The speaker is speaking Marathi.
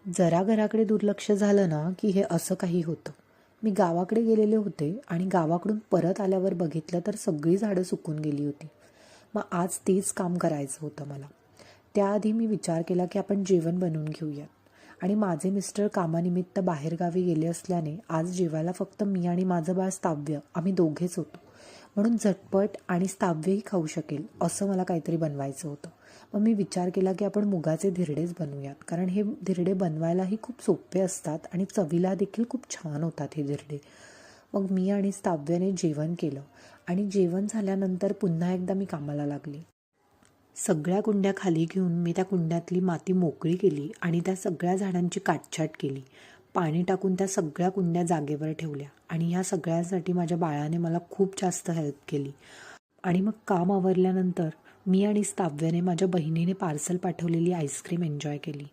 जरा घराकडे दुर्लक्ष झालं ना की हे असं काही होतं. मी गावाकडे गेलेले होते आणि गावाकडून परत आल्यावर बघितलं तर सगळी झाडं सुकून गेली होती. मग आज तेच काम करायचं होतं मला. त्याआधी मी विचार केला की आपण जेवण बनवून घेऊयात. आणि माझे मिस्टर कामानिमित्त बाहेरगावी गेले असल्याने आज जेवायला फक्त मी आणि माझं बाळ स्थाव्य आम्ही दोघेच होतो. म्हणून झटपट आणि स्थाव्यही खाऊ शकेल असं मला काहीतरी बनवायचं होतं. मग मी विचार केला की आपण मुगाचे धिरडेच बनवूयात, कारण हे धिरडे बनवायलाही खूप सोपे असतात आणि चवीला देखील खूप छान होतात हे धिरडे. मग मी आणि स्थाव्याने जेवण केलं आणि जेवण झाल्यानंतर पुन्हा एकदा मी कामाला लागली. सगळ्या कुंड्या खाली घेऊन मी त्या कुंड्यातली माती मोकळी केली आणि त्या सगळ्या झाडांची काटछाट केली. पाणी टाकून त्या सगळ्या कुंड्या जागेवर ठेवल्या आणि ह्या सगळ्यासाठी माझ्या बाळाने मला खूप जास्त हेल्प केली. आणि मग काम आवरल्यानंतर मी आणि स्थाव्याने माझ्या बहिणीने पार्सल पाठवलेली आईस्क्रीम एन्जॉय केली.